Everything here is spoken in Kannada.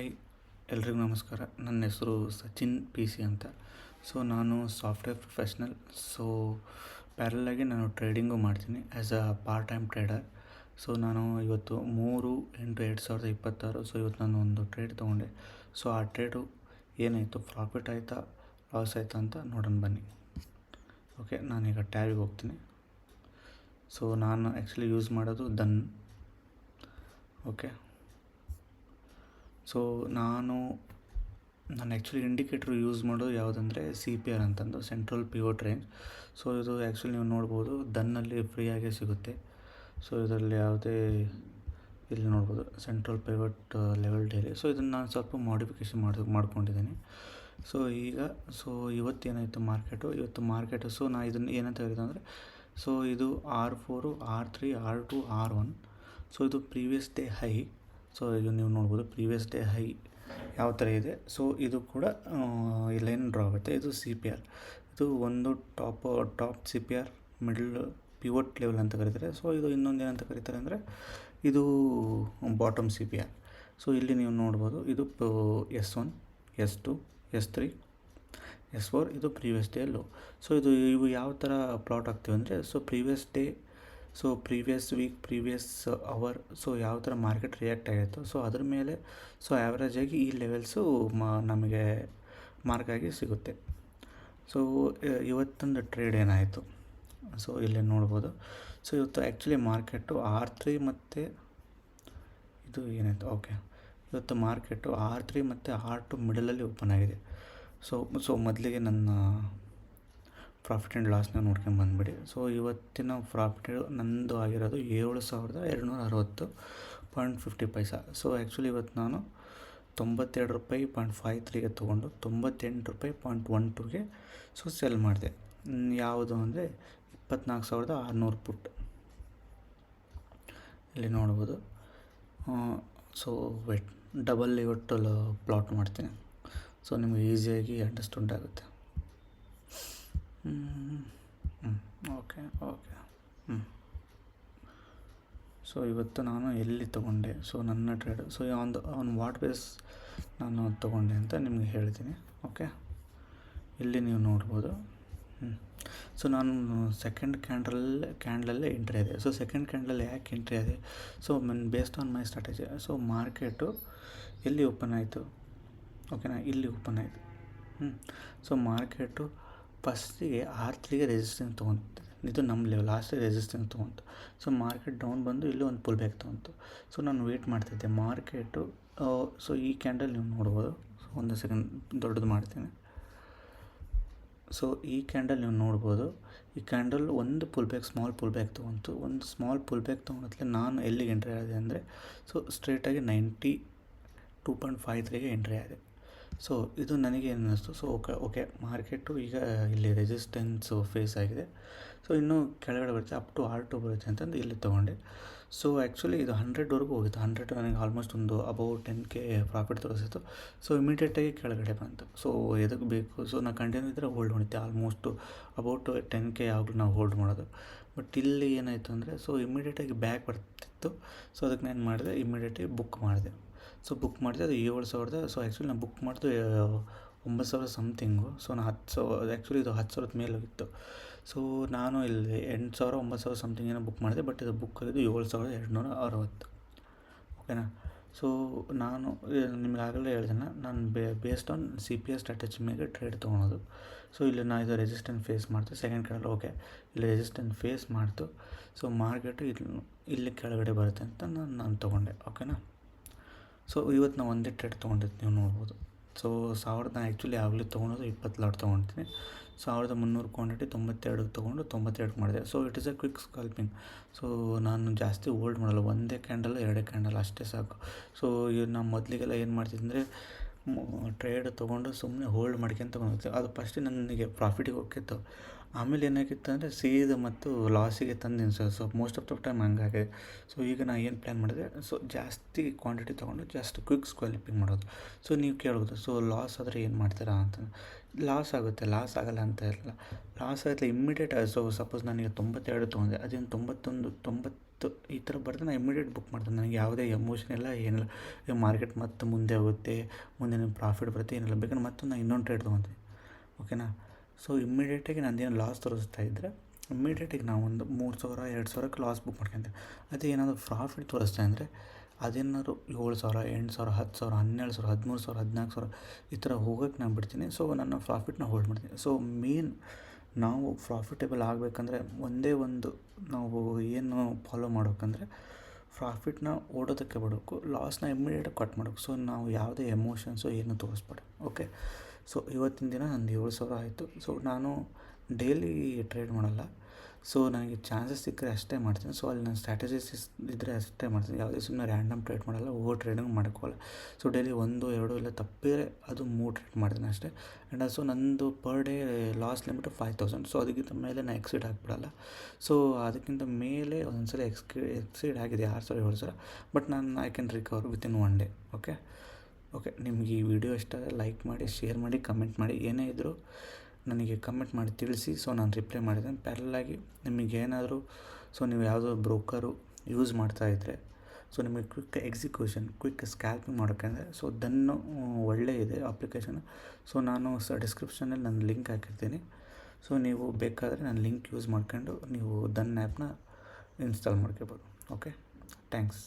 ಹಾಯ್, ಎಲ್ರಿಗೂ ನಮಸ್ಕಾರ. ನನ್ನ ಹೆಸರು ಸಚಿನ್ ಪಿ ಸಿ ಅಂತ. ಸೊ ನಾನು ಸಾಫ್ಟ್ವೇರ್ ಪ್ರೊಫೆಷ್ನಲ್. ಸೊ ಪ್ಯಾರಲಾಗಿ ನಾನು ಟ್ರೇಡಿಂಗು ಮಾಡ್ತೀನಿ as a part time trader. So ನಾನು ಇವತ್ತು 3/8/2026. ಸೊ ಇವತ್ತು ನಾನು ಒಂದು ಟ್ರೇಡ್ ತೊಗೊಂಡೆ. ಸೊ ಆ ಟ್ರೇಡು ಏನಾಯಿತು, ಪ್ರಾಫಿಟ್ ಆಯಿತಾ ಲಾಸ್ ಆಯಿತಾ ಅಂತ ನೋಡೋಣ ಬನ್ನಿ. ಓಕೆ, ನಾನೀಗ ಟ್ಯಾಬಿಗೆ ಹೋಗ್ತೀನಿ. ಸೊ ನಾನು ಆ್ಯಕ್ಚುಲಿ ಯೂಸ್ ಮಾಡೋದು ದನ್. ಓಕೆ, ಸೊ ನಾನು ಆ್ಯಕ್ಚುಲಿ ಇಂಡಿಕೇಟ್ರ್ ಯೂಸ್ ಮಾಡೋದು ಯಾವುದಂದರೆ CPR ಅಂತಂದು, ಸೆಂಟ್ರಲ್ ಪಿವೋಟ್ ರೇಂಜ್. ಸೊ ಇದು ಆ್ಯಕ್ಚುಲಿ ನೀವು ನೋಡ್ಬೋದು ದನ್ನಲ್ಲಿ ಫ್ರೀಯಾಗೇ ಸಿಗುತ್ತೆ. ಸೊ ಇದರಲ್ಲಿ ಯಾವುದೇ ಇಲ್ಲಿ ನೋಡ್ಬೋದು central pivot level daily. So ಇದನ್ನು ನಾನು ಸ್ವಲ್ಪ ಮಾಡಿಫಿಕೇಷನ್ ಮಾಡ್ಕೊಂಡಿದ್ದೀನಿ. ಸೊ ಇವತ್ತೇನಾಯಿತು ಇವತ್ತು ಮಾರ್ಕೆಟು ಸೊ ನಾನು ಇದನ್ನು ಏನಂತ ಹೇಳಿದೆ ಅಂದರೆ, ಸೊ ಇದು R4, R3, R2, R1. So ಇದು ಪ್ರೀವಿಯಸ್ ಡೇ ಹೈ. ಸೊ ಈಗ ನೀವು ನೋಡ್ಬೋದು ಪ್ರೀವಿಯಸ್ ಡೇ ಹೈ ಯಾವ ಥರ ಇದೆ. ಸೊ ಇದು ಕೂಡ ಈ ಲೈನ್ ಡ್ರಾ ಆಗುತ್ತೆ. ಇದು CPR. ಇದು ಒಂದು top CPR, middle pivot level ಅಂತ ಕರೀತಾರೆ. ಸೊ ಇದು ಇನ್ನೊಂದು ಏನಂತ ಕರೀತಾರೆ ಅಂದರೆ, ಇದು ಬಾಟಮ್ CPR. ಸೊ ಇಲ್ಲಿ ನೀವು ನೋಡ್ಬೋದು ಇದು S1, S2, S3, S4. ಇದು ಪ್ರೀವಿಯಸ್ ಡೇ ಲೋ. ಸೊ ಇವು ಯಾವ ಥರ ಪ್ಲಾಟ್ ಆಗ್ತೀವಿ ಅಂದರೆ, so previous day, so previous week, previous hour, so ಯಾವ ಥರ ಮಾರ್ಕೆಟ್ ರಿಯಾಕ್ಟ್ ಆಗಿತ್ತು, ಸೊ ಅದ್ರ ಮೇಲೆ ಸೊ ಆ್ಯಾವ್ರೇಜಾಗಿ ಈ ಲೆವೆಲ್ಸು ನಮಗೆ ಮಾರ್ಕಾಗಿ ಸಿಗುತ್ತೆ. ಸೊ ಇವತ್ತೊಂದು ಟ್ರೇಡ್ ಏನಾಯಿತು, ಸೊ ಇಲ್ಲಿ ನೋಡ್ಬೋದು. ಸೊ ಇವತ್ತು ಆ್ಯಕ್ಚುಲಿ ಮಾರ್ಕೆಟು R3 ಮತ್ತು ಇದು ಏನಾಯಿತು, ಓಕೆ, ಇವತ್ತು ಮಾರ್ಕೆಟು R3 ಮತ್ತು R2 ಮಿಡಲಲ್ಲಿ ಓಪನ್ ಆಗಿದೆ. ಸೊ ಮೊದಲಿಗೆ ನನ್ನ ಪ್ರಾಫಿಟ್ ಆ್ಯಂಡ್ ಲಾಸ್ನ ನೋಡ್ಕೊಂಡು ಬಂದುಬಿಡಿ. ಸೊ ಇವತ್ತಿನ ಪ್ರಾಫಿಟ್ ನಂದು ಆಗಿರೋದು 7,260.50 ಸೊ ಆ್ಯಕ್ಚುಲಿ ಇವತ್ತು ನಾನು ₹92.53ಗೆ ತೊಗೊಂಡು ₹98.12ಗೆ ಸೊ ಸೆಲ್ ಮಾಡಿದೆ. ಯಾವುದು ಅಂದರೆ 24,600 ಪುಟ್. ಇಲ್ಲಿ ನೋಡ್ಬೋದು. ಸೊ ಡಬಲ್ ಇವತ್ತು ಪ್ಲಾಟ್ ಮಾಡ್ತೀನಿ. ಸೊ ನಿಮಗೆ ಈಸಿಯಾಗಿ ಅಂಡರ್ಸ್ಟ್ಯಾಂಡ್ ಆಗುತ್ತೆ. ಓಕೆ. ಸೊ ಇವತ್ತು ನಾನು ಎಲ್ಲಿ ತೊಗೊಂಡೆ, ಸೊ ನನ್ನ trade, so on what base ನಾನು ತೊಗೊಂಡೆ ಅಂತ ನಿಮಗೆ ಹೇಳ್ತೀನಿ. ಓಕೆ, ಇಲ್ಲಿ ನೀವು ನೋಡ್ಬೋದು. ಸೊ ನಾನು ಸೆಕೆಂಡ್ ಕ್ಯಾಂಡಲಲ್ಲೇ ಎಂಟ್ರಿ ಆದೆ. ಸೊ ಸೆಕೆಂಡ್ ಕ್ಯಾಂಡಲಲ್ಲಿ ಯಾಕೆ ಎಂಟ್ರಿ ಆದೆ, so based on my strategy. So market ಎಲ್ಲಿ ಓಪನ್ ಆಯಿತು, ಓಕೆನಾ, ಇಲ್ಲಿ ಓಪನ್ ಆಯಿತು. ಸೊ ಮಾರ್ಕೆಟು ಫಸ್ಟಿಗೆ R3ಗೆ ರೆಸಿಸ್ಟೆನ್ಸ್ ತೊಗೊಂತು. ಇದು ನಮ್ಮ ಲೆವೆಲ್, ಲಾಸ್ಟಿಗೆ ರೆಸಿಸ್ಟೆನ್ಸ್ ತೊಗೊಂತು. ಸೊ ಮಾರ್ಕೆಟ್ ಡೌನ್ ಬಂದು ಇಲ್ಲಿ ಒಂದು ಪುಲ್ ಬ್ಯಾಕ್ ತೊಗೊಂತು. ಸೊ ನಾನು ವೇಟ್ ಮಾಡ್ತಿದ್ದೆ ಮಾರ್ಕೆಟು. ಸೊ ಈ ಕ್ಯಾಂಡಲ್ ನೀವು ನೋಡ್ಬೋದು. ಸೊ ಒಂದು ಸೆಕೆಂಡ್ ದೊಡ್ಡದು ಮಾಡ್ತೀನಿ. ಸೊ ಈ ಕ್ಯಾಂಡಲ್ ನೀವು ನೋಡ್ಬೋದು. ಈ ಕ್ಯಾಂಡಲ್ ಒಂದು ಸ್ಮಾಲ್ ಪುಲ್ ಬ್ಯಾಕ್ ತೊಗೊಂತು. ಒಂದು ಸ್ಮಾಲ್ ಪುಲ್ ಬ್ಯಾಕ್ ತೊಗೊಂಡ್ಲೆ ನಾನು ಎಲ್ಲಿಗೆ ಎಂಟ್ರಿ ಆದೆ ಅಂದರೆ, ಸೊ ಸ್ಟ್ರೇಟಾಗಿ 92.53ಗೆ ಎಂಟ್ರಿ ಆದೆ. ಸೊ ಇದು ನನಗೆ ಏನು ಅನ್ನಿಸ್ತು, ಸೊ ಓಕೆ ಮಾರ್ಕೆಟು ಈಗ ಇಲ್ಲಿ ರೆಸಿಸ್ಟೆನ್ಸು ಫೇಸ್ ಆಗಿದೆ. ಸೊ ಇನ್ನೂ ಕೆಳಗಡೆ ಬರುತ್ತೆ, ಅಪ್ ಟು R2 ಬರುತ್ತೆ ಅಂತಂದು ಇಲ್ಲಿ ತೊಗೊಂಡೆ. ಸೊ ಆ್ಯಕ್ಚುಲಿ ಇದು 100ವರೆಗೂ ಹೋಗಿತ್ತು. 100 ನನಗೆ ಆಲ್ಮೋಸ್ಟ್ ಒಂದು ಅಬೌವ್ 10K ಪ್ರಾಫಿಟ್ ತೋರಿಸಿತ್ತು. ಸೊ ಇಮಿಡಿಯೇಟಾಗಿ ಕೆಳಗಡೆ ಬಂತು. ಸೊ ಎದಕ್ಕೆ ಬೇಕು, ಸೊ ನಾನು ಕಂಟಿನ್ಯೂ ಇದ್ದರೆ ಹೋಲ್ಡ್ ಮಾಡಿದ್ದೆ. ಆಲ್ಮೋಸ್ಟು ಅಬೌಟ್ 10K ಯಾವಾಗಲೂ ನಾವು ಹೋಲ್ಡ್ ಮಾಡೋದು. ಬಟ್ ಇಲ್ಲಿ ಏನಾಯಿತು ಅಂದರೆ, ಸೊ ಇಮಿಡಿಯೇಟಾಗಿ ಬ್ಯಾಕ್ ಬರ್ತಿತ್ತು. ಸೊ ಅದಕ್ಕೆ ನಾನು ಮಾಡಿದೆ, ಇಮಿಡಿಯೇಟಾಗಿ ಬುಕ್ ಮಾಡಿದೆ. ಸೊ ಬುಕ್ ಮಾಡಿದೆ, ಅದು 7,000. ಸೊ ಆ್ಯಕ್ಚುಲಿ ನಾನು ಬುಕ್ ಮಾಡಿದ್ದು 9,000 ಸಮಥಿಂಗು. ಸೊ ನಾನು 10,000, ಆ್ಯಕ್ಚುಲಿ ಇದು 10,000 ಮೇಲೆ ಹೋಗಿತ್ತು. ಸೊ ನಾನು ಇಲ್ಲಿ 8,000, 9,000 ಸಮಥಿಂಗ್ ಏನೋ ಬುಕ್ ಮಾಡಿದೆ. ಬಟ್ ಇದು ಬುಕ್ ಆಗಿದ್ದು 7,260. ಓಕೆನಾ. ಸೊ ನಾನು ನಿಮ್ಗೆ ಆಗಲೇ ಹೇಳ್ದೇನೆ, ನಾನು ಬೇಸ್ಡ್ ಆನ್ CPR ಸ್ಟ್ರಾಟಜಿ ಮೇಲೆ ಟ್ರೇಡ್ ತೊಗೊಳೋದು. ಸೊ ಇಲ್ಲಿ ನಾನು ಇದು ರೆಸಿಸ್ಟೆನ್ಸ್ ಫೇಸ್ ಮಾಡ್ತು. ಸೆಕೆಂಡ್ ಕ್ಯಾಂಡಲ್ ಓಕೆ, ಇಲ್ಲಿ ರೆಸಿಸ್ಟೆನ್ಸ್ ಫೇಸ್ ಮಾಡ್ತು. ಸೊ ಮಾರ್ಕೆಟು ಇಲ್ಲಿ ಕೆಳಗಡೆ ಬರುತ್ತೆ ಅಂತ ನಾನು ತೊಗೊಂಡೆ. ಓಕೆನಾ. ಸೊ ಇವತ್ತು ನಾವು ಒಂದೇ ಟ್ರೇಡ್ ತೊಗೊಂಡಿದ್ದು ನೀವು ನೋಡ್ಬೋದು. ಸೊ ನಾನು ಆ್ಯಕ್ಚುಲಿ ಆಗಲೇ ತೊಗೊಳೋದು 20 ಲಾಟ್ ತೊಗೊಳ್ತೀನಿ. 1,300 ಕ್ವಾಂಟಿಟಿ 92 ತೊಗೊಂಡು 92 ಮಾಡಿದೆ. So it is a quick scalping. So ನಾನು ಜಾಸ್ತಿ ಹೋಲ್ಡ್ ಮಾಡಲ್ಲ, ಒಂದೇ ಕ್ಯಾಂಡಲ್ 2 ಕ್ಯಾಂಡಲ್ ಅಷ್ಟೇ ಸಾಕು. ಸೊ ನಾವು ಮೊದಲಿಗೆಲ್ಲ ಏನು ಮಾಡ್ತಿದ್ದೆ ಅಂದರೆ, ಟ್ರೇಡ್ ತೊಗೊಂಡು ಸುಮ್ಮನೆ ಹೋಲ್ಡ್ ಮಾಡ್ಕೊಂತ ತೊಗೊಂಡಿರ್ತೀವಿ. ಅದು ಫಸ್ಟೇ ನನಗೆ ಪ್ರಾಫಿಟಿಗೆ ಹೋಗ್ತಿತ್ತು. ಆಮೇಲೆ ಏನಾಗಿತ್ತು ಅಂದರೆ ಸೀದಾ ಮತ್ತು ಲಾಸಿಗೆ ತಂದು so most of the time ಹಂಗಾಗಿದೆ. ಸೊ ಈಗ ನಾನು ಏನು ಪ್ಲ್ಯಾನ್ ಮಾಡಿದೆ, ಸೊ ಜಾಸ್ತಿ ಕ್ವಾಂಟಿಟಿ ತೊಗೊಂಡು ಜಾಸ್ಟ್ ಕ್ವಿಕ್ ಸ್ಕಾಲ್ಪಿಂಗ್ ಮಾಡೋದು. ಸೊ ನೀವು ಕೇಳ್ಬೋದು, ಸೊ ಲಾಸ್ ಆದರೆ ಏನು ಮಾಡ್ತೀರಾ ಅಂತ. ಲಾಸ್ ಆಗುತ್ತೆ, ಲಾಸ್ ಆಗಲ್ಲ ಅಂತ ಇರಲ್ಲ. ಲಾಸ್ ಆಗುತ್ತೆ ಇಮ್ಮಿಡಿಯೇಟ್. ಸೊ ಸಪೋಸ್ ನನಗೆ 92 ತೊಗೊಂಡೆ, ಅದೇನು 91, ಇತ್ತು ಈ ಥರ ಬರೆದು ನಾನು ಇಮಿಡಿಯೇಟ್ ಬುಕ್ ಮಾಡ್ತೀನಿ. ನನಗೆ ಯಾವುದೇ ಎಮೋಷನ್ ಇಲ್ಲ ಏನಿಲ್ಲ. ಈಗ ಮಾರ್ಕೆಟ್ ಮತ್ತೆ ಮುಂದೆ ಹೋಗುತ್ತೆ, ಮುಂದೆ ನನಗೆ ಪ್ರಾಫಿಟ್ ಬರುತ್ತೆ ಏನಿಲ್ಲ, ಬೇಕಾದ್ರೆ ಮತ್ತೆ ನಾನು ಇನ್ನೊಂದು ಟ್ರೇಡ್ ತೊಗೊತೀನಿ. ಓಕೆನಾ. ಸೊ ಇಮ್ಮಿಡಿಯೇಟಾಗಿ ನಂದೇನು ಲಾಸ್ ತೋರಿಸ್ತಾ ಇದ್ದರೆ ಇಮ್ಮಿಡಿಯೇಟಾಗಿ ನಾವು ಒಂದು 3,000 2,000ಕ್ಕೆ ಲಾಸ್ ಬುಕ್ ಮಾಡ್ಕೊಂತೀವಿ. ಅದೇ ಏನಾದರೂ ಪ್ರಾಫಿಟ್ ತೋರಿಸ್ತಾ ಅಂದರೆ ಅದೇನಾದ್ರು 7,000 8,000 10,000 12,000 13,000 14,000 ಈ ಥರ ಹೋಗೋಕ್ಕೆ ನಾನು ಬಿಡ್ತೀನಿ. ಸೊ ನನ್ನ ಪ್ರಾಫಿಟ್ನ ಹೋಲ್ಡ್ ಮಾಡ್ತೀನಿ. ಸೊ ಮೇನ್ ನಾವು ಪ್ರಾಫಿಟೇಬಲ್ ಆಗಬೇಕಂದ್ರೆ ಒಂದೇ ಒಂದು ನಾವು ಏನು ಫಾಲೋ ಮಾಡ್ಬೇಕಂದ್ರೆ ಪ್ರಾಫಿಟ್ನ ಓಡೋದಕ್ಕೆ ಬಿಡಬೇಕು, ಲಾಸ್ನ ಇಮ್ಮಿಡಿಯೇಟಾಗಿ ಕಟ್ ಮಾಡಬೇಕು. ಸೊ ನಾವು ಯಾವುದೇ ಎಮೋಷನ್ಸು ಏನು ತೋರಿಸ್ಬೇಡಿ. ಓಕೆ. ಸೊ ಇವತ್ತಿನ ದಿನ ನಂದು 7,000 ಆಯಿತು. ಸೊ ನಾನು ಡೈಲಿ ಟ್ರೇಡ್ ಮಾಡಲ್ಲ. ಸೊ ನನಗೆ ಚಾನ್ಸಸ್ ಸಿಕ್ಕರೆ ಅಷ್ಟೇ ಮಾಡ್ತೀನಿ. ಸೊ ಅಲ್ಲಿ ನನ್ನ ಸ್ಟ್ರಾಟಜಿಸ್ ಇದ್ದರೆ ಅಷ್ಟೇ ಮಾಡ್ತೀನಿ. ಯಾವುದೇ ಸುಮ್ಮನೆ ರ್ಯಾಂಡಮ್ ಟ್ರೇಡ್ ಮಾಡಲ್ಲ, ಓವರ್ ಟ್ರೇಡಿಂಗ್ ಮಾಡೋಕ್ಕೋಗಲ್ಲ. ಸೊ ಡೈಲಿ 1 2 ಇಲ್ಲ ತಪ್ಪಿದರೆ ಅದು 3 ಟ್ರೇಡ್ ಮಾಡ್ತೀನಿ ಅಷ್ಟೇ. ಆ್ಯಂಡ್ ಆಲ್ಸೋ ನಂದು per day loss limit 5,000. So ಅದಕ್ಕಿಂತ ಮೇಲೆ ನಾನು ಎಕ್ಸೀಡ್ ಆಗಿಬಿಡಲ್ಲ. ಸೊ ಅದಕ್ಕಿಂತ ಮೇಲೆ ಒಂದೊಂದ್ಸಲ ಎಕ್ಸೀಡ್ ಆಗಿದೆ 6,000 7,000. ಬಟ್ ನಾನು I can recover within 1 day. Okay. ನಿಮ್ಗೆ ಈ ವಿಡಿಯೋ ಇಷ್ಟ ಲೈಕ್ ಮಾಡಿ, ಶೇರ್ ಮಾಡಿ, ಕಮೆಂಟ್ ಮಾಡಿ. ಏನೇ ಇದ್ದರೂ ನನಗೆ ಕಮೆಂಟ್ ಮಾಡಿ ತಿಳಿಸಿ. ಸೊ ನಾನು ರಿಪ್ಲೈ ಮಾಡಿದ್ದೇನೆ. ಪ್ಯಾರಲಾಗಿ ನಿಮಗೇನಾದರೂ ಸೊ ನೀವು ಯಾವುದೋ ಬ್ರೋಕರು ಯೂಸ್ ಮಾಡ್ತಾಯಿದ್ರೆ ಸೊ ನಿಮಗೆ ಕ್ವಿಕ್ ಸ್ಕ್ಯಾಲ್ಪಿಂಗ್ ಮಾಡೋಕ್ಕಂದರೆ ಸೊ ದನ್ನು ಒಳ್ಳೆ ಇದೆ ಅಪ್ಲಿಕೇಶನ್. ಸೊ ನಾನು ಡಿಸ್ಕ್ರಿಪ್ಷನಲ್ಲಿ ನಾನು ಲಿಂಕ್ ಹಾಕಿರ್ತೀನಿ. ಸೊ ನೀವು ಬೇಕಾದರೆ ನಾನು ಲಿಂಕ್ ಯೂಸ್ ಮಾಡ್ಕೊಂಡು ನೀವು ದನ್ ಆ್ಯಪ್ನ ಇನ್ಸ್ಟಾಲ್ ಮಾಡ್ಕೋಬೋದು. ಓಕೆ. ಥ್ಯಾಂಕ್ಸ್.